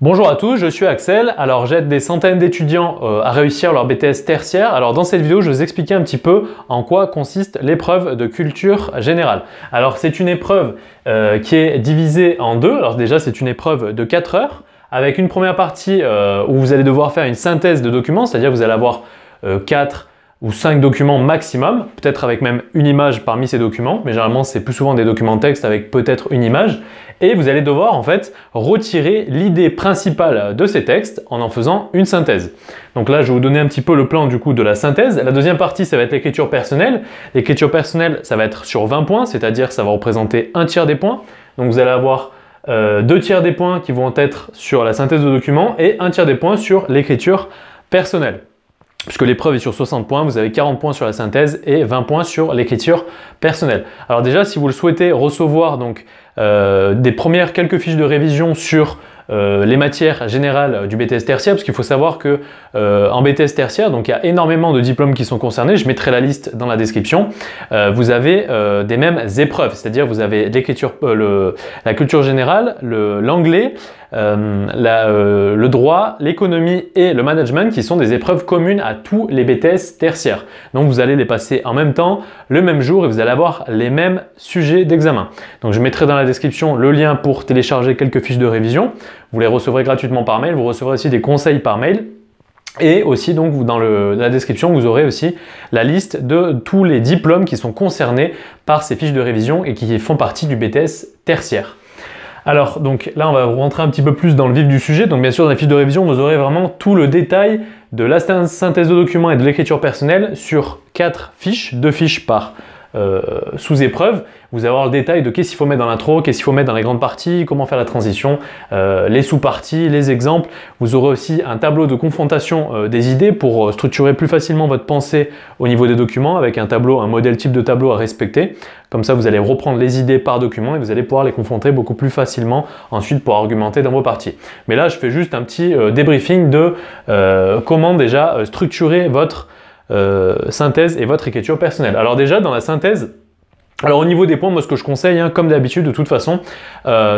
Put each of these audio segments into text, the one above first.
Bonjour à tous, je suis Axel. Alors j'aide des centaines d'étudiants à réussir leur BTS tertiaire. Alors dans cette vidéo, je vais vous expliquer un petit peu en quoi consiste l'épreuve de culture générale. Alors c'est une épreuve qui est divisée en deux. Alors déjà c'est une épreuve de 4 heures avec une première partie où vous allez devoir faire une synthèse de documents, c'est-à-dire que vous allez avoir 4 ou 5 documents maximum, peut-être avec même une image parmi ces documents, mais généralement c'est plus souvent des documents texte avec peut-être une image, et vous allez devoir en fait retirer l'idée principale de ces textes en faisant une synthèse. Donc là je vais vous donner un petit peu le plan du coup de la synthèse. La deuxième partie ça va être l'écriture personnelle. L'écriture personnelle ça va être sur 20 points, c'est-à-dire ça va représenter un tiers des points. Donc vous allez avoir 2 tiers des points qui vont être sur la synthèse de documents et un tiers des points sur l'écriture personnelle. Puisque l'épreuve est sur 60 points, vous avez 40 points sur la synthèse et 20 points sur l'écriture personnelle. Alors déjà, si vous le souhaitez recevoir donc, des premières quelques fiches de révision sur les matières générales du BTS tertiaire, parce qu'il faut savoir que en BTS tertiaire, donc il y a énormément de diplômes qui sont concernés, je mettrai la liste dans la description, vous avez des mêmes épreuves, c'est-à-dire vous avez l'écriture, la culture générale, l'anglais, le droit, l'économie et le management qui sont des épreuves communes à tous les BTS tertiaires. Donc vous allez les passer en même temps, le même jour et vous allez avoir les mêmes sujets d'examen. Donc je mettrai dans la description le lien pour télécharger quelques fiches de révision. Vous les recevrez gratuitement par mail, vous recevrez aussi des conseils par mail. Et aussi donc dans la description vous aurez aussi la liste de tous les diplômes qui sont concernés par ces fiches de révision et qui font partie du BTS tertiaire. Alors donc là on va rentrer un petit peu plus dans le vif du sujet. Donc bien sûr dans la fiche de révision vous aurez vraiment tout le détail de la synthèse de documents et de l'écriture personnelle sur 4 fiches, 2 fiches par sous-épreuve. Vous allez avoir le détail de qu'est-ce qu'il faut mettre dans l'intro, qu'est-ce qu'il faut mettre dans les grandes parties, comment faire la transition, les sous-parties, les exemples. Vous aurez aussi un tableau de confrontation des idées pour structurer plus facilement votre pensée au niveau des documents avec un tableau, un modèle type de tableau à respecter. Comme ça, vous allez reprendre les idées par document et vous allez pouvoir les confronter beaucoup plus facilement ensuite pour argumenter dans vos parties. Mais là, je fais juste un petit débriefing de comment déjà structurer votre synthèse et votre écriture personnelle. Alors déjà dans la synthèse, alors au niveau des points, moi ce que je conseille, comme d'habitude de toute façon,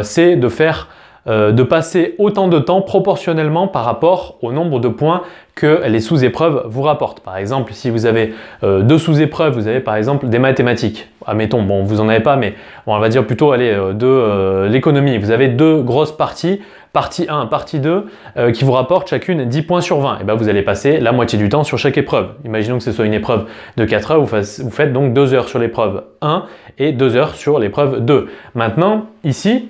c'est de passer autant de temps proportionnellement par rapport au nombre de points que les sous-épreuves vous rapportent. Par exemple, si vous avez 2 sous-épreuves, vous avez par exemple des mathématiques. Admettons, bon, vous n'en avez pas, mais bon, on va dire plutôt allez, de l'économie. Vous avez 2 grosses parties, partie 1, partie 2, qui vous rapportent chacune 10 points sur 20. Et bien, vous allez passer la moitié du temps sur chaque épreuve. Imaginons que ce soit une épreuve de 4 heures, vous faites donc 2 heures sur l'épreuve 1 et 2 heures sur l'épreuve 2. Maintenant, ici,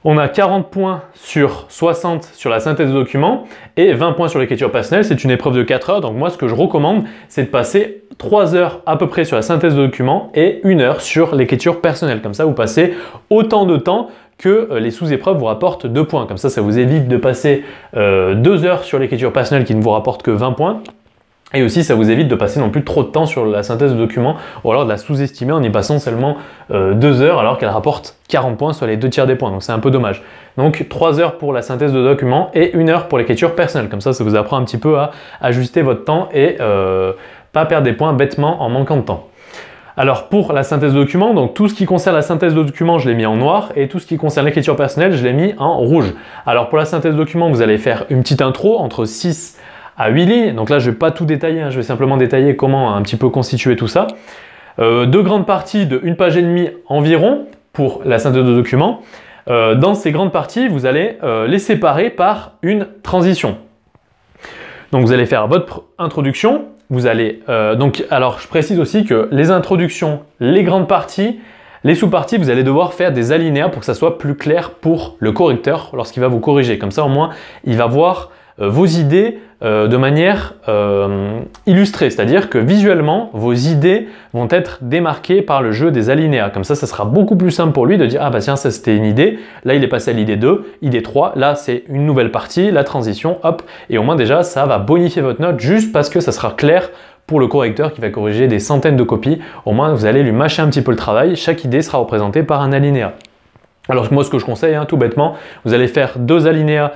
on a 40 points sur 60 sur la synthèse de documents et 20 points sur l'écriture personnelle. C'est une épreuve de 4 heures. Donc moi, ce que je recommande, c'est de passer 3 heures à peu près sur la synthèse de documents et 1 heure sur l'écriture personnelle. Comme ça, vous passez autant de temps que les sous-épreuves vous rapportent 2 points. Comme ça, ça vous évite de passer 2 heures sur l'écriture personnelle qui ne vous rapporte que 20 points. Et aussi, ça vous évite de passer non plus trop de temps sur la synthèse de documents ou alors de la sous-estimer en y passant seulement 2 heures alors qu'elle rapporte 40 points sur les 2 tiers des points. Donc c'est un peu dommage. Donc 3 heures pour la synthèse de documents et 1 heure pour l'écriture personnelle. Comme ça vous apprend un petit peu à ajuster votre temps et pas perdre des points bêtement en manquant de temps. Alors pour la synthèse de documents, donc tout ce qui concerne la synthèse de documents, je l'ai mis en noir et tout ce qui concerne l'écriture personnelle, je l'ai mis en rouge. Alors pour la synthèse de documents, vous allez faire une petite intro entre 6 à 8 lignes. Donc là, je ne vais pas tout détailler, je vais simplement détailler comment un petit peu constituer tout ça. 2 grandes parties de 1 page et demie environ pour la synthèse de documents. Dans ces grandes parties, vous allez les séparer par une transition. Donc vous allez faire votre introduction. Vous allez alors je précise aussi que les introductions, les grandes parties, les sous-parties, vous allez devoir faire des alinéas pour que ça soit plus clair pour le correcteur lorsqu'il va vous corriger. Comme ça, au moins, il va voir vos idées de manière illustrée, c'est-à-dire que visuellement, vos idées vont être démarquées par le jeu des alinéas. Comme ça sera beaucoup plus simple pour lui de dire « Ah bah tiens, ça c'était une idée, là il est passé à l'idée 2, idée 3, là c'est une nouvelle partie, la transition, hop ». Et au moins déjà, ça va bonifier votre note juste parce que ça sera clair pour le correcteur qui va corriger des centaines de copies. Au moins, vous allez lui mâcher un petit peu le travail, chaque idée sera représentée par un alinéa. Alors moi, ce que je conseille, tout bêtement, vous allez faire 2 alinéas,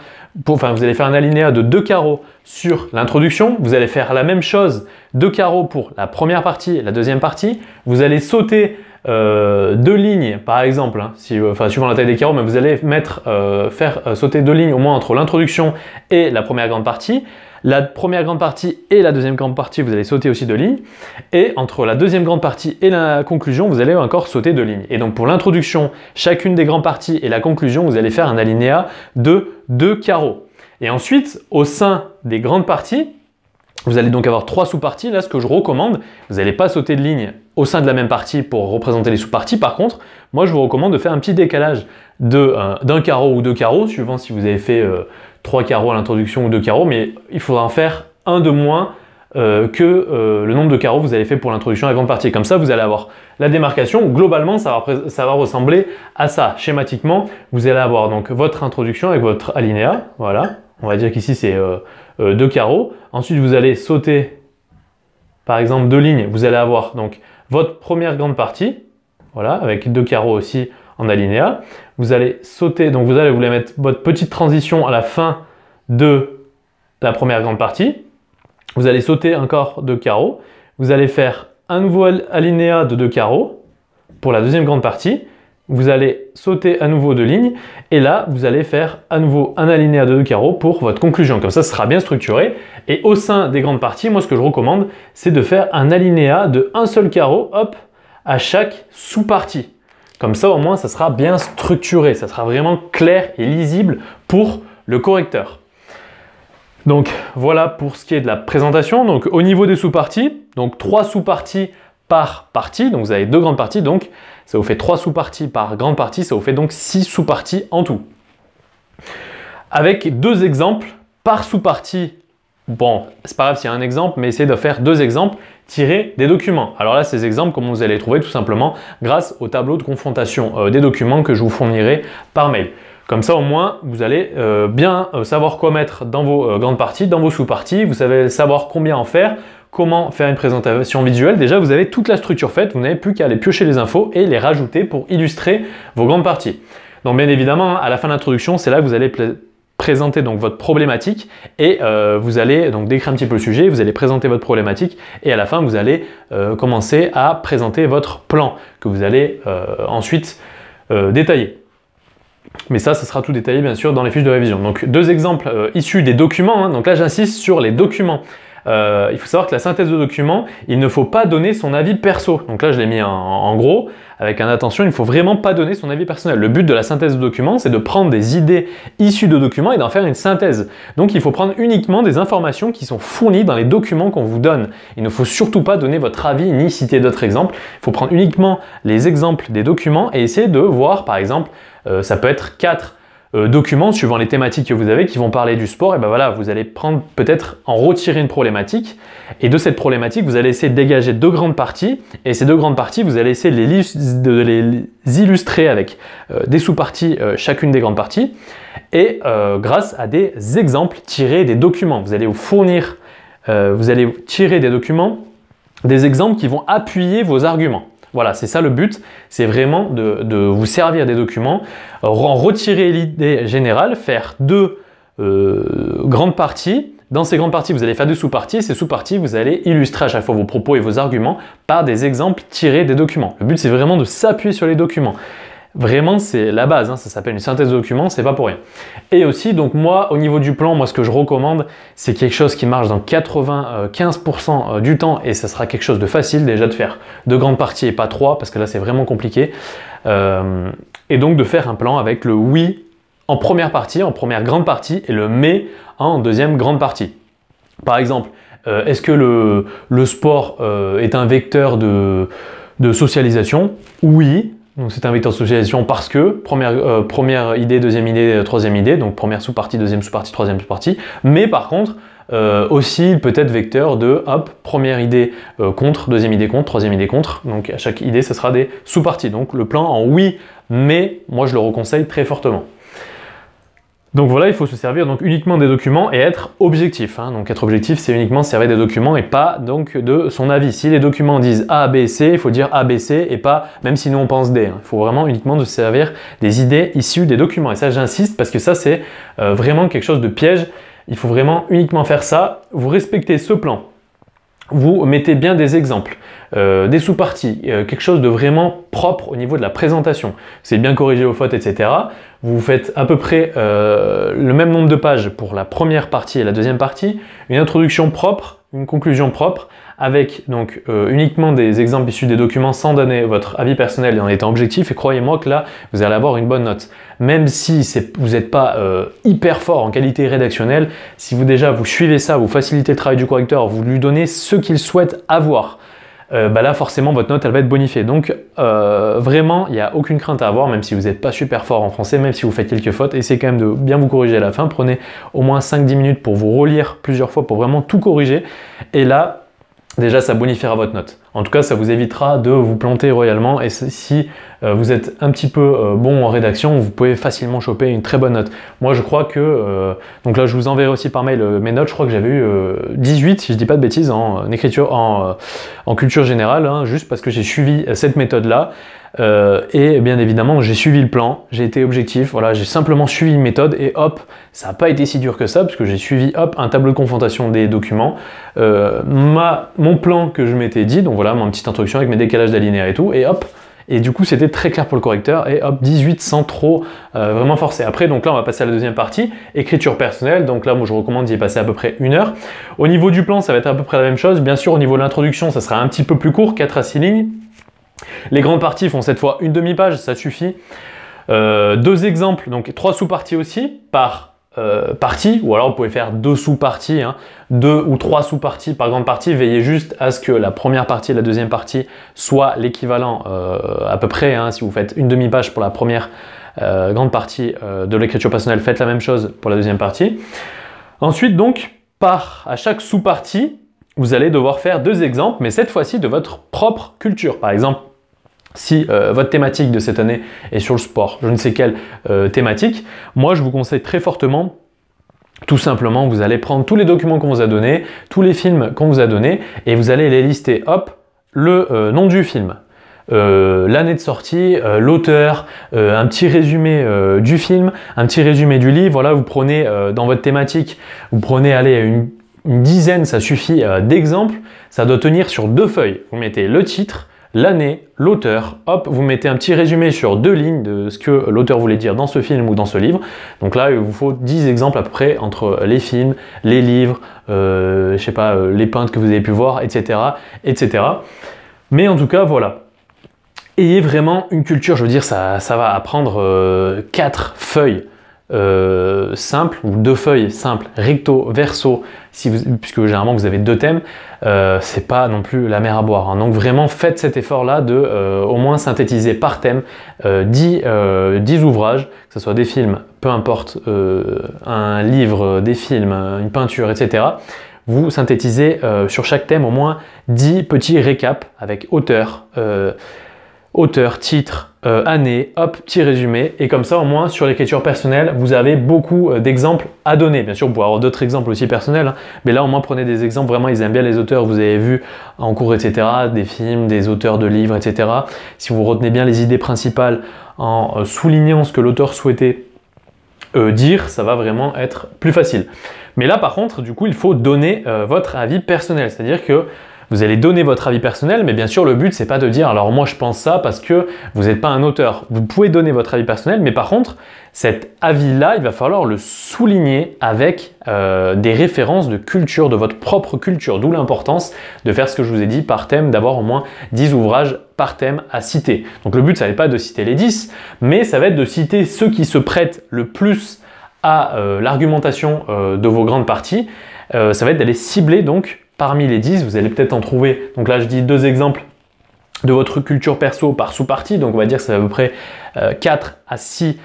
vous allez faire un alinéa de 2 carreaux sur l'introduction, vous allez faire la même chose, 2 carreaux pour la première partie et la deuxième partie, vous allez sauter deux lignes, par exemple, hein, suivant la taille des carreaux, mais vous allez faire sauter deux lignes au moins entre l'introduction et la première grande partie. La première grande partie et la deuxième grande partie, vous allez sauter aussi deux lignes. Et entre la deuxième grande partie et la conclusion, vous allez encore sauter deux lignes. Et donc pour l'introduction, chacune des grandes parties et la conclusion, vous allez faire un alinéa de 2 carreaux. Et ensuite, au sein des grandes parties, vous allez donc avoir 3 sous-parties. Là, ce que je recommande, vous n'allez pas sauter de ligne au sein de la même partie pour représenter les sous-parties. Par contre, moi, je vous recommande de faire un petit décalage d'un carreau ou 2 carreaux, suivant si vous avez fait 3 carreaux à l'introduction ou 2 carreaux, mais il faudra en faire un de moins que le nombre de carreaux que vous avez fait pour l'introduction à la grande partie. Comme ça, vous allez avoir la démarcation. Globalement, ça va ressembler à ça. Schématiquement, vous allez avoir donc votre introduction avec votre alinéa. Voilà, on va dire qu'ici, c'est 2 carreaux. Ensuite, vous allez sauter, par exemple, 2 lignes. Vous allez avoir donc votre première grande partie, voilà, avec 2 carreaux aussi en alinéa. Vous allez sauter, donc vous voulez mettre votre petite transition à la fin de la première grande partie. Vous allez sauter encore 2 carreaux. Vous allez faire un nouveau alinéa de 2 carreaux pour la deuxième grande partie. Vous allez sauter à nouveau 2 lignes. Et là, vous allez faire à nouveau un alinéa de 2 carreaux pour votre conclusion. Comme ça, ce sera bien structuré. Et au sein des grandes parties, moi, ce que je recommande, c'est de faire un alinéa de un seul carreau, hop, à chaque sous-partie. Comme ça, au moins, ça sera bien structuré, ça sera vraiment clair et lisible pour le correcteur. Donc, voilà pour ce qui est de la présentation. Donc, au niveau des sous-parties, donc 3 sous-parties par partie. Donc, vous avez 2 grandes parties, donc ça vous fait 3 sous-parties par grande partie, ça vous fait donc 6 sous-parties en tout. Avec 2 exemples par sous-partie. Bon, c'est pas grave s'il y a un exemple, mais essayez de faire 2 exemples tirés des documents. Alors là, ces exemples, comment vous allez les trouver? Tout simplement grâce au tableau de confrontation des documents que je vous fournirai par mail. Comme ça, au moins, vous allez bien savoir quoi mettre dans vos grandes parties, dans vos sous-parties. Vous savez savoir combien en faire, comment faire une présentation visuelle. Déjà, vous avez toute la structure faite. Vous n'avez plus qu'à aller piocher les infos et les rajouter pour illustrer vos grandes parties. Donc, bien évidemment, à la fin de l'introduction, c'est là que vous allez présenter donc votre problématique et vous allez donc décrire un petit peu le sujet, vous allez présenter votre problématique et à la fin vous allez commencer à présenter votre plan que vous allez ensuite détailler. Mais ça sera tout détaillé bien sûr dans les fiches de révision. Donc 2 exemples issus des documents, hein. Donc là j'insiste sur les documents. Il faut savoir que la synthèse de documents, il ne faut pas donner son avis perso. Donc là je l'ai mis en gros, avec un attention, il ne faut vraiment pas donner son avis personnel. Le but de la synthèse de documents, c'est de prendre des idées issues de documents et d'en faire une synthèse. Donc il faut prendre uniquement des informations qui sont fournies dans les documents qu'on vous donne. Il ne faut surtout pas donner votre avis ni citer d'autres exemples. Il faut prendre uniquement les exemples des documents et essayer de voir, par exemple, ça peut être 4 documents suivant les thématiques que vous avez qui vont parler du sport, et ben voilà, vous allez prendre peut-être en retirer une problématique et de cette problématique vous allez essayer de dégager 2 grandes parties et ces 2 grandes parties vous allez essayer de les illustrer avec des sous-parties chacune des grandes parties et grâce à des exemples tirés des documents. Vous allez vous fournir, vous allez tirer des documents, des exemples qui vont appuyer vos arguments. Voilà, c'est ça le but, c'est vraiment de vous servir des documents, en retirer l'idée générale, faire 2 grandes parties. Dans ces grandes parties, vous allez faire 2 sous-parties. Ces sous-parties, vous allez illustrer à chaque fois vos propos et vos arguments par des exemples tirés des documents. Le but, c'est vraiment de s'appuyer sur les documents. Vraiment, c'est la base, hein, ça s'appelle une synthèse de documents, c'est pas pour rien. Et aussi, donc moi, au niveau du plan, moi ce que je recommande, c'est quelque chose qui marche dans 95% du temps et ça sera quelque chose de facile déjà de faire 2 grandes parties et pas 3 parce que là c'est vraiment compliqué. Et donc de faire un plan avec le oui en première partie, en première grande partie et le mais en deuxième grande partie. Par exemple, est-ce que le sport est un vecteur de socialisation? Oui. Donc c'est un vecteur de socialisation parce que première idée, deuxième idée, troisième idée, donc première sous-partie, deuxième sous-partie, troisième sous-partie. Mais par contre, aussi il peut être vecteur de hop, première idée contre, deuxième idée contre, troisième idée contre. Donc à chaque idée, ce sera des sous-parties. Donc le plan en oui, mais moi je le reconseille très fortement. Donc voilà, il faut se servir donc uniquement des documents et être objectif. Hein. Donc être objectif, c'est uniquement se servir des documents et pas donc de son avis. Si les documents disent A, B, C, il faut dire A, B, C et pas même si nous on pense D. Hein. Il faut vraiment uniquement de se servir des idées issues des documents. Et ça, j'insiste parce que ça, c'est vraiment quelque chose de piège. Il faut vraiment uniquement faire ça. Vous respectez ce plan. Vous mettez bien des exemples. des sous-parties, quelque chose de vraiment propre au niveau de la présentation. C'est bien corrigé aux fautes, etc. Vous faites à peu près le même nombre de pages pour la première partie et la deuxième partie, une introduction propre, une conclusion propre, avec donc uniquement des exemples issus des documents sans donner votre avis personnel et en étant objectif, et croyez-moi que là, vous allez avoir une bonne note. Même si vous n'êtes pas hyper fort en qualité rédactionnelle, si vous déjà vous suivez ça, vous facilitez le travail du correcteur, vous lui donnez ce qu'il souhaite avoir, là forcément votre note elle va être bonifiée. Donc vraiment il n'y a aucune crainte à avoir, même si vous n'êtes pas super fort en français, même si vous faites quelques fautes, essayez quand même de bien vous corriger à la fin. Prenez au moins 5-10 minutes pour vous relire plusieurs fois pour vraiment tout corriger, et là déjà ça bonifiera votre note. En tout cas ça vous évitera de vous planter royalement, et si vous êtes un petit peu bon en rédaction, vous pouvez facilement choper une très bonne note. Moi je crois que, donc là je vous enverrai aussi par mail mes notes, je crois que j'avais eu 18 si je dis pas de bêtises en écriture, en culture générale, hein, juste parce que j'ai suivi cette méthode là. Et bien évidemment j'ai suivi le plan, j'ai été objectif, voilà, j'ai simplement suivi une méthode et hop, ça n'a pas été si dur que ça parce que j'ai suivi hop un tableau de confrontation des documents, mon plan que je m'étais dit, donc voilà ma petite introduction avec mes décalages d'alinéas et tout, et hop, et du coup c'était très clair pour le correcteur, et hop 18 sans trop vraiment forcer. Après donc là on va passer à la deuxième partie, écriture personnelle, donc là moi je recommande d'y passer à peu près 1 heure. Au niveau du plan ça va être à peu près la même chose, bien sûr au niveau de l'introduction ça sera un petit peu plus court, 4 à 6 lignes. Les grandes parties font cette fois une demi-page, ça suffit. 2 exemples, donc 3 sous-parties aussi par partie, ou alors vous pouvez faire 2 sous-parties, hein, 2 ou 3 sous-parties par grande partie. Veillez juste à ce que la première partie et la deuxième partie soient l'équivalent à peu près, hein, si vous faites une demi-page pour la première grande partie de l'écriture personnelle, faites la même chose pour la deuxième partie. Ensuite donc, à chaque sous-partie, vous allez devoir faire 2 exemples, mais cette fois-ci de votre propre culture. Par exemple, si votre thématique de cette année est sur le sport, je ne sais quelle thématique, moi je vous conseille très fortement, tout simplement, vous allez prendre tous les documents qu'on vous a donnés, tous les films qu'on vous a donnés, et vous allez les lister, hop, le nom du film, l'année de sortie, l'auteur, un petit résumé du film, un petit résumé du livre. Voilà, vous prenez dans votre thématique, vous prenez allez, une dizaine, ça suffit, d'exemples. Ça doit tenir sur 2 feuilles. Vous mettez le titre, l'année, l'auteur, hop, vous mettez un petit résumé sur 2 lignes de ce que l'auteur voulait dire dans ce film ou dans ce livre. Donc là, il vous faut 10 exemples à peu près entre les films, les livres, je sais pas, les peintres que vous avez pu voir, etc., etc. Mais en tout cas, voilà. Ayez vraiment une culture, je veux dire, ça va apprendre 4 feuilles simples, ou 2 feuilles simples, recto, verso, puisque généralement vous avez 2 thèmes, c'est pas non plus la mer à boire, hein. Donc vraiment faites cet effort là de au moins synthétiser par thème 10 ouvrages, que ce soit des films, peu importe, un livre, des films, une peinture, etc. Vous synthétisez sur chaque thème au moins 10 petits récaps avec auteur, titre, année, hop, petit résumé, et comme ça au moins sur l'écriture personnelle vous avez beaucoup d'exemples à donner. Bien sûr vous pouvez avoir d'autres exemples aussi personnels, hein, mais là au moins prenez des exemples, vraiment ils aiment bien les auteurs, vous avez vu en cours, etc., des films, des auteurs de livres, etc. Si vous retenez bien les idées principales en soulignant ce que l'auteur souhaitait dire, ça va vraiment être plus facile. Mais là par contre du coup il faut donner votre avis personnel, c'est-à-dire que vous allez donner votre avis personnel, mais bien sûr le but c'est pas de dire alors moi je pense ça parce que vous n'êtes pas un auteur. Vous pouvez donner votre avis personnel, mais par contre cet avis-là il va falloir le souligner avec des références de culture, de votre propre culture, d'où l'importance de faire ce que je vous ai dit par thème, d'avoir au moins 10 ouvrages par thème à citer. Donc le but ça n'est pas de citer les 10, mais ça va être de citer ceux qui se prêtent le plus à l'argumentation de vos grandes parties. Ça va être d'aller cibler donc parmi les 10, vous allez peut-être en trouver, donc là je dis 2 exemples de votre culture perso par sous-partie, donc on va dire que c'est à peu près 4 à 6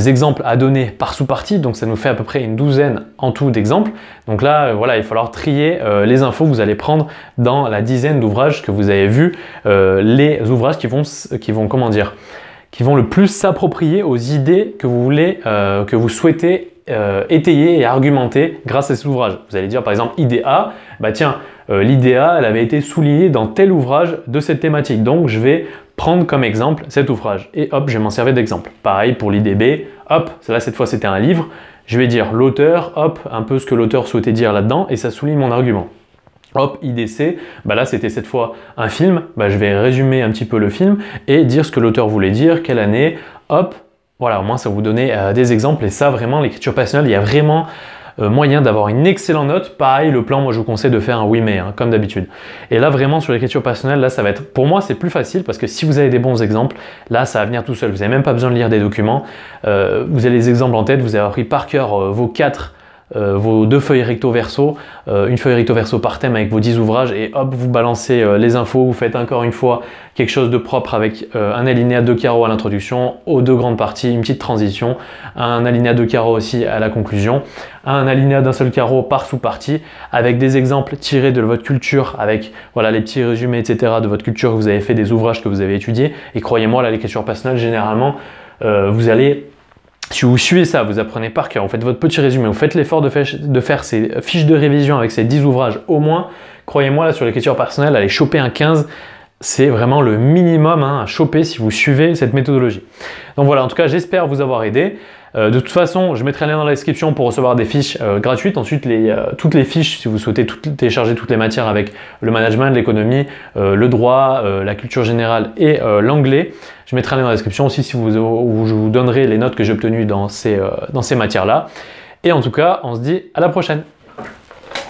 exemples à donner par sous-partie, donc ça nous fait à peu près une douzaine en tout d'exemples. Donc là, voilà, il va falloir trier les infos que vous allez prendre dans la dizaine d'ouvrages que vous avez vus, les ouvrages qui vont comment dire, qui vont le plus s'approprier aux idées que vous voulez, que vous souhaitez étayer et argumenter grâce à cet ouvrage. Vous allez dire par exemple idée A, bah tiens, l'idée A elle avait été soulignée dans tel ouvrage de cette thématique, donc je vais prendre comme exemple cet ouvrage et hop, je vais m'en servir d'exemple. Pareil pour l'idée B, hop, là cette fois c'était un livre, je vais dire l'auteur, hop, un peu ce que l'auteur souhaitait dire là-dedans et ça souligne mon argument. Hop, IDC, bah là c'était cette fois un film, bah je vais résumer un petit peu le film et dire ce que l'auteur voulait dire, quelle année, hop, voilà, au moins ça va vous donner des exemples. Et ça vraiment, l'écriture passionnelle, il y a vraiment moyen d'avoir une excellente note. Pareil, le plan, moi je vous conseille de faire un oui mais, hein, comme d'habitude. Et là vraiment sur l'écriture passionnelle, là ça va être, pour moi c'est plus facile parce que si vous avez des bons exemples, là ça va venir tout seul, vous n'avez même pas besoin de lire des documents, vous avez les exemples en tête, vous avez appris par cœur vos 2 feuilles recto verso, une feuille recto verso par thème avec vos 10 ouvrages et hop, vous balancez les infos, vous faites encore une fois quelque chose de propre avec un alinéa 2 carreaux à l'introduction, aux 2 grandes parties, une petite transition, un alinéa 2 carreaux aussi à la conclusion, un alinéa d'un seul carreau par sous-partie, avec des exemples tirés de votre culture, avec voilà, les petits résumés, etc. de votre culture que vous avez fait, des ouvrages que vous avez étudiés. Et croyez-moi, là, l'écriture passionnelle, généralement, vous allez... Si vous suivez ça, vous apprenez par cœur, vous faites votre petit résumé, vous faites l'effort de faire ces fiches de révision avec ces 10 ouvrages au moins, croyez-moi, là sur l'écriture personnelle, aller choper un 15, c'est vraiment le minimum à choper si vous suivez cette méthodologie. Donc voilà, en tout cas, j'espère vous avoir aidé. De toute façon, je mettrai un lien dans la description pour recevoir des fiches gratuites. Ensuite, toutes les fiches, si vous souhaitez télécharger toutes les matières avec le management, l'économie, le droit, la culture générale et l'anglais, je mettrai un lien dans la description aussi où je vous donnerai les notes que j'ai obtenues dans ces matières-là. Et en tout cas, on se dit à la prochaine.